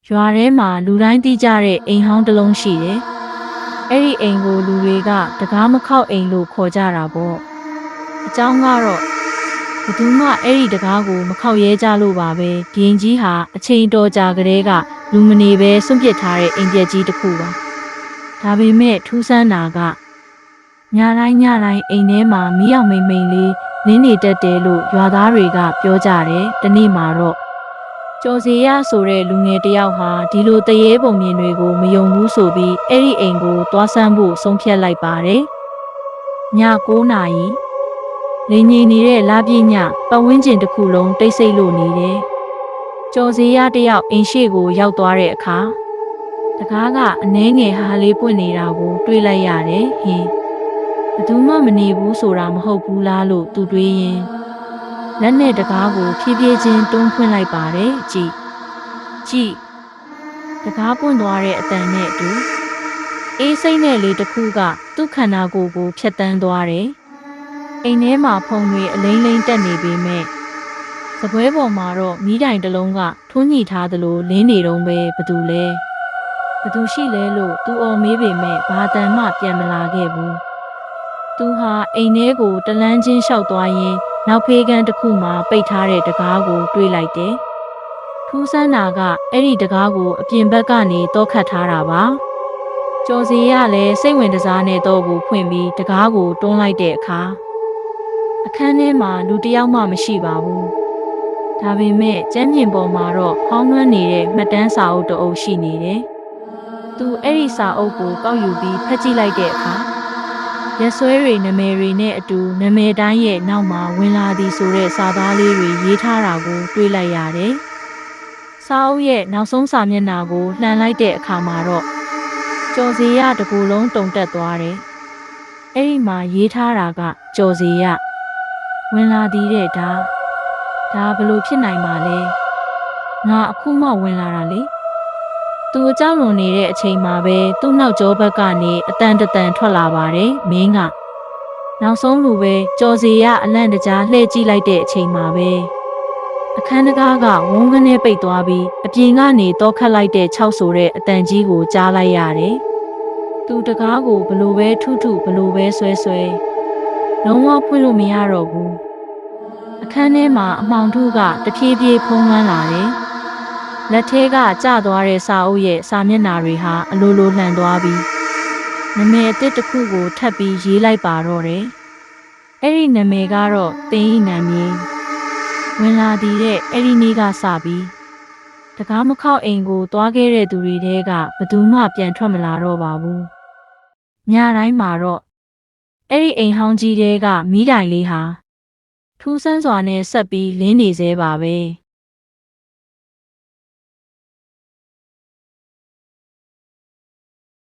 ရွာထဲမှာလူတိုင်းသိကြတဲ့အိမ်ဟောင်းတစ်လုံးရှိတယ်။အဲ့ဒီအိမ်ကိုလူတွေကတကားမခောက်အိမ်လို့ခေါ်ကြတာပေါ့။အကြောင်းကတော့ဘယ်သူမှအဲ့ဒီတကားကိုမခောက်ရဲကြလို့ပါပဲ။ဂိင်ကြီးဟာအချိန်တော်ကြာကလေးကလူမနေပဲစွန့်ပစ်ထားတဲ့အိမ်ပြက်ကြီးတစ်ခုပါ။ဒါပေမဲ့ထူးဆန်းတာကညတိုင်းအိမ်ထဲမှာမီးအောင်မိန်လေးလင်းနေတတ်တယ်လို့ရွာသားတွေကပြောကြတယ်။တနေ့မှာတော့ကျော်စီရဆိုတဲ့လူငယ်တယောက်ဟာဒီလိုတရေပုံမြင်တွေကိုမယုံဘူးဆိုပြီးအဲ့ဒီအိမ်ကိုသွားဆန်းဖို့ဆုံးဖြတ်လိုက်ပါတယ်။ည9 နာရီလင်းငင်နေတဲ့လပြည့်ညပတ်ဝန်းကျင်တစ်ခုလုံးတိတ်ဆိတ်လို့နေတယ်။ကျော်စီရတယောက်အိမ်ရှိကိုရောက်သွားတဲ့အခါတကားကအနှဲငယ်ဟာလေးပွင့်နေတာကိုတွေ့လိုက်ရတယ်။ဟင်ဘယ်သူမှမနေဘူးဆိုတာမဟုတ်ဘူးလားလို့သူတွေးရင်လက်နဲ့တကားကိုဖြည်းဖြည်းချင်းတွန်းဖွင့်လိုက်ပါတယ်ကြည့်တကားပွင့်သွားတဲ့အတန်နဲ့အတူအေးစိမ့်တဲ့လေတစ်ခုကသူ့ခန္ဓာကိုယ်ကိုဖျက်ဆီးသွားတယ်အိမ်ထဲမှာဖုံတွေအလိမ့်လိမ့်တက်နေပေမဲ့စပွဲပေါ်မှာတော့မီးတိုင်တစ်လုံးကထွန်းညှိထားသလိုလင်းနေတော့ပဲဘသူရှိလဲလို့သူအော်မေးပေမဲ့ဘာတန်မှပြန်မလာခဲ့ဘူးသူဟာအိမ်ထဲကိုတလန်းချင်းလျှောက်သွားရင်းနောက်ဖေးကန်းတစ်ခုမှာပိတ်ထားတဲ့တကားကိုတွေးလိုက်တယ်။ထူးဆန်းတာကအဲ့ဒီတကားကိုအပြင်ဘက်ကနေတောခတ်ထားတာပါ။ကျော်စီရလည်းစိတ်ဝင်စားနဲ့တော့ကိုဖွင့်ပြီးတကားကိုတွန်းလိုက်တဲ့အခါအခန်းထဲမှာလူတစ်ယောက်မှမရှိပါဘူး။ဒါပေမဲ့ကျမ်းပြင်ပေါ်မှာတော့ဟောင်းနှွမ်းနေတဲ့မှတ်တမ်းစာအုပ်တစ်အုပ်ရှိနေတယ်။သူအဲ့ဒီစာအုပ်ကိုကောက်ယူပြီးဖတ်ကြည့်လိုက်တဲ့အခါရက်ဆွဲတွေနာမည်တွေနဲ့အတူနာမည်တိုင်းရဲ့နောက်မှာဝင်လာသည်ဆိုတဲ့စာသားလေးတွေရေးထားတာကိုတွေ့လိုက်ရတယ်။စာအုပ်ရဲ့နောက်ဆုံးစာမျက်နှာကိုလှန်လိုက်တဲ့အခါမှာတော့ကျော်စီရတကူလုံးတုန်တက်သွားတယ်။အဲ့ဒီမှာရေးထားတာကကျော်စီရဝင်လာသည်တဲ့ဒါဘယ်လိုဖြစ်နိုင်မှာလဲ။ငါအခုမှဝင်လာတာလေ။သူအကြောက်လွန်နေတဲ့အချိန်မှာပဲသူ့နောက်ကျောဘက်ကနေအတန်ထွက်လာပါတယ်မင်းကနောက်ဆုံးလူပဲကျော်စီရအလန့်တကြားလှည့်ကြည့်လိုက်တဲ့အချိန်မှာပဲအခန်းတကားကဝုန်းကနေပိတ်သွားပြီးအပြင်ကနေတောခတ်လိုက်တဲ့6ဆိုတဲ့အတန်ကြီးကိုကြားလိုက်ရတယ်သူတကားကိုဘလို့ပဲထုဘလို့ပဲဆွဲလုံးဝဖွင့်လို့မရတော့ဘူးအခန်းထဲမှာအမှောင်ထုကတဖြည်းဖြည်းဖုံးလွှမ်းလာတယ်လက်ထဲကကျသွားတဲ့စာအုပ်ရဲ့စာမျက်နှာတွေဟာအလိုလိုလှန်သွားပြီးနာမည်အသစ်တစ်ခုကိုထပ်ပြီးရေးလိုက်ပါတော့တယ်။အဲ့ဒီနာမည်ကတော့တင်းဤနာမည်ဝင်လာသည်တဲ့အဲ့ဒီနေ့ကစပြီးတကားမခောက်အိမ်ကိုသွားခဲ့တဲ့သူတွေတဲကဘယ်သူမှပြန်ထွက်မလာတော့ပါဘူး။ညတိုင်းမှာတော့အဲ့ဒီအိမ်ဟောင်းကြီးတဲကမီးတိုင်လေးဟာထူးဆန်းစွာနဲ့ဆက်ပြီးလင်းနေသေးပါပဲ။